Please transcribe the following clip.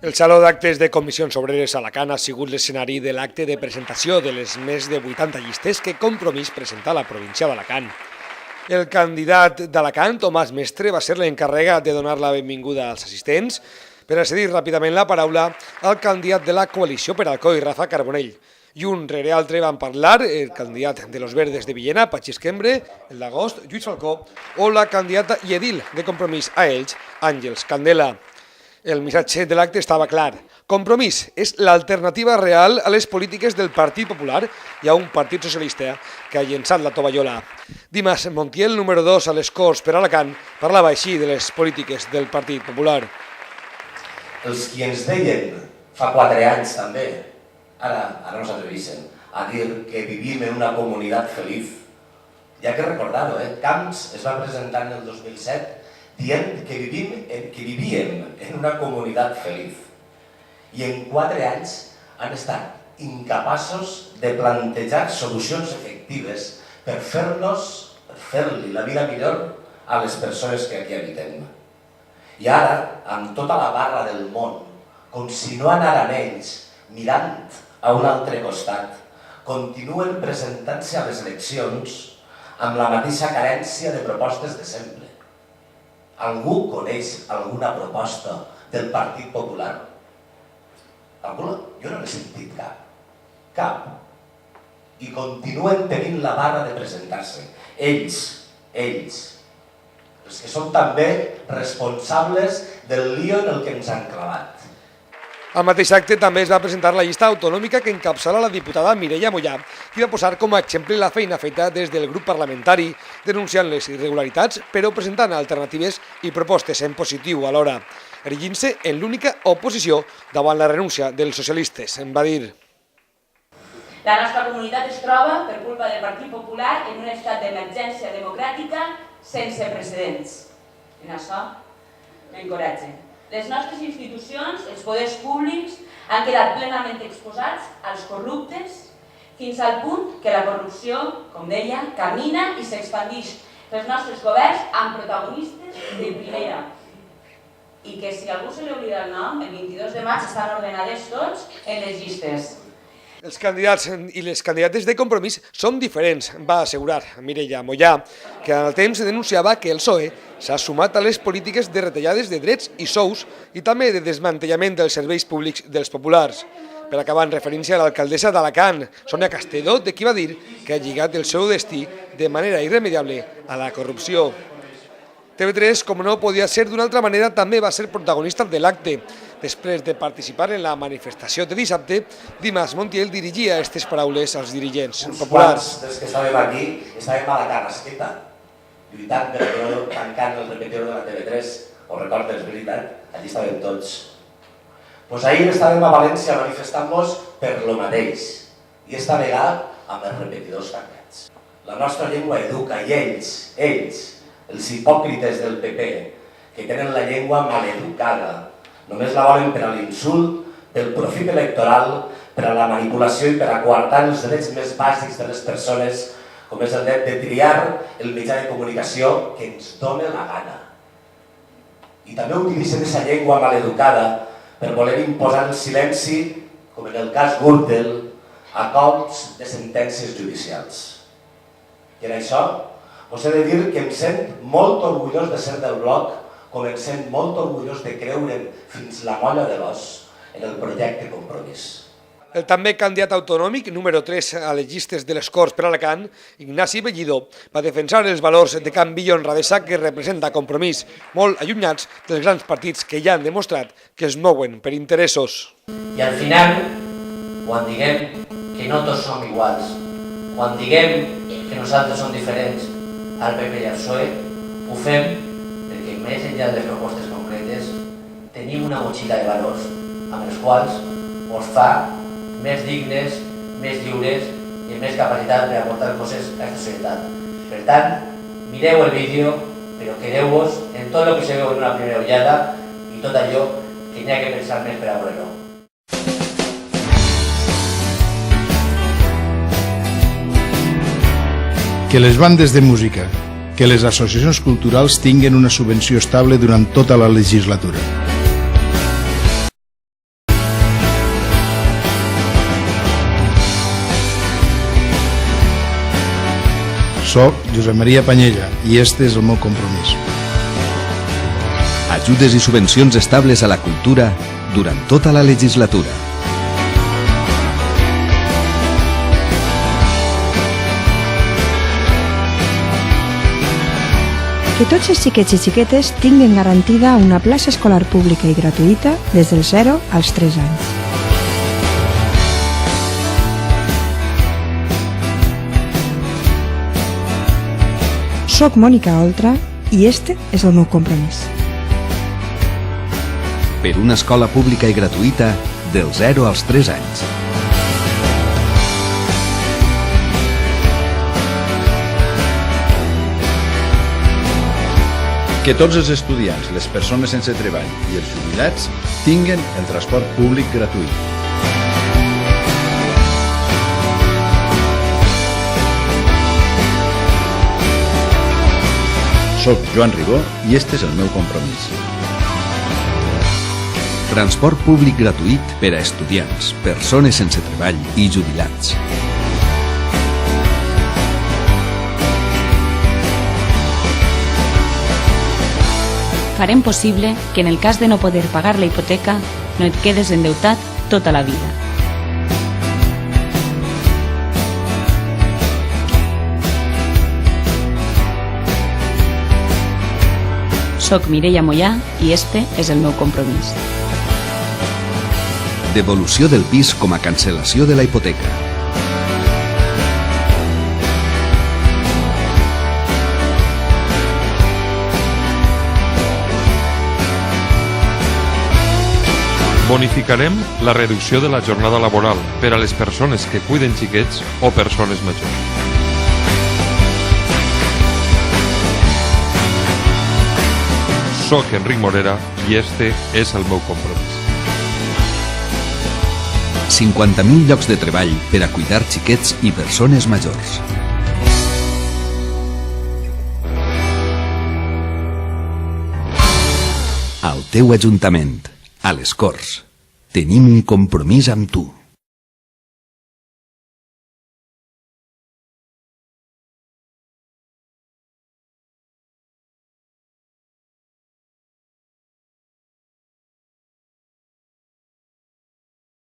El Saló d'Actes de Comissions Obreres Alacant ha sigut l'escenari de l'acte de presentació de les més de 80 llistes que Compromís presenta a la província d'Alacant. El candidat d'Alacant, Tomàs Mestre, va ser l'encarregat de donar la benvinguda als assistents per a cedir ràpidament la paraula al candidat de la coalició per Alcoi, Rafa Carbonell. I un rere altre van parlar el candidat de Los Verdes de Villena, Pachís Quembre, el d'Agost, Lluís Falcó, o la candidata i edil de Compromís a Elx, Àngels Candela. El missatge de l'acte estava clar. Compromís és l'alternativa real a les polítiques del Partit Popular i a un partit socialista que ha llençat la tovallola. Dimas Montiel, número 2 a les Corts per Alacant, parlava així de les polítiques del Partit Popular. Els qui ens deien fa 4 anys també, ara no s'atrevissen a dir que vivim en una comunitat feliç. Hi ha que recordar-ho, Camps es va presentar en el 2007 dient que vivíem en una comunitat feliç. I en 4 anys han estat incapaços de plantejar solucions efectives per fer-li la vida millor a les persones que aquí habitem. I ara, amb tota la barra del món, com si no anaren ells mirant a un altre costat, continuen presentant-se a les eleccions amb la mateixa carència de propostes de sempre. Algú coneix alguna proposta del Partit Popular? Alguna? Jo no n'he sentit cap. Cap. I continuen tenint la barra de presentar-se. Ells, els que són també responsables del lío en el que ens han clavat. Al mateix acte també es va presentar la llista autonòmica que encapçala la diputada Mireia Mollà, qui va posar com a exemple la feina feta des del grup parlamentari, denunciant les irregularitats, però presentant alternatives i propostes en positiu alhora, erigint-se en l'única oposició davant la renúncia dels socialistes, en va dir. La nostra comunitat es troba, per culpa del Partit Popular, en un estat d'emergència democràtica sense precedents. En això m'encoratge. Les nostres institucions, els poders públics, han quedat plenament exposats als corruptes fins al punt que la corrupció, com deia, camina i s'expandeix pels nostres governs amb protagonistes de primera. I que si a algú se li oblida el nom, el 22 de maig estan ordenades tots en les llistes. Els candidats i les candidates de Compromís són diferents, va assegurar Mireia Mollà, que en el temps denunciava que el PSOE s'ha sumat a les polítiques de retallades de drets i sous i també de desmantellament dels serveis públics dels populars. Per acabar en referència a l'alcaldessa d'Alacant, Sònia Castelló, de qui va dir que ha lligat el seu destí de manera irremediable a la corrupció. TV3, com no podia ser d'una altra manera, també va ser protagonista de l'acte. Després de participar en la manifestació de dissabte, Dimas Montiel dirigia aquestes paraules als dirigents populars. Uns dels que estàvem aquí, estàvem a la Carrasqueta, lluitant per no tancant el repetidor de la TV3. Ho recordes, veritat? Allí estàvem tots. Doncs ahir estàvem a València manifestant-nos per lo mateix, i esta vegada amb els repetidors tancats. La nostra llengua educa i ells, els hipòcrites del PP, que tenen la llengua maleducada, només la volen per a l'insult, pel profit electoral, per a la manipulació i per a coartar els drets més bàsics de les persones, com és el dret de triar el mitjà de comunicació que ens dona la gana. I també utilitzen aquesta llengua maleducada per voler imposar el silenci, com en el cas Gürtel, a cops de sentències judicials. I en això us he de dir que em sent molt orgullós de ser del bloc, com em sent molt orgullós de creure'm fins la molla de l'os en el projecte Compromís. El també candidat autonòmic, número 3 a les llistes de les Corts per Alacant, Ignasi Bellido, va defensar els valors de Can Billo Enradesa que representa Compromís, molt allunyats dels grans partits que ja han demostrat que es mouen per interessos. I al final, quan diguem que no tots som iguals, quan diguem que nosaltres som diferents al PP i al PSOE, ho fem perquè més enllà de les propostes concretes tenim una motxilla de valors amb els quals ens fa més dignes, més lliures i amb més capacitat per aportar coses a aquesta societat. Per tant, mireu el vídeo, però quedeu-vos en tot el que se veu en una primera ullada i tot allò que n'hi ha que pensar més per a veure-ho. Que les bandes de música, que les associacions culturals tinguen una subvenció estable durant tota la legislatura. Soc Josep Maria Panyella i este és el meu compromís. Ajudes i subvencions estables a la cultura durant tota la legislatura. Que tots els xiquets i xiquetes tinguin garantida una plaça escolar pública i gratuïta des dels 0 als 3 anys. Soc Mònica Oltra i este és el meu compromís. Per una escola pública i gratuïta dels 0 als 3 anys. Que tots els estudiants, les persones sense treball i els jubilats tinguen el transport públic gratuït. Soc Joan Ribó i este és el meu compromís. Transport públic gratuït per a estudiants, persones sense treball i jubilats. Farem possible que en el cas de no poder pagar la hipoteca no et quedes endeutat tota la vida. Soc Mireia Mollà i este és el meu compromís. Devolució del pis com a cancel·lació de la hipoteca. Bonificarem la reducció de la jornada laboral per a les persones que cuiden xiquets o persones majors. Soc Enric Morera i este és el meu compromís. 50.000 llocs de treball per a cuidar xiquets i persones majors. Al teu ajuntament, a les Corts, tenim un compromís amb tu.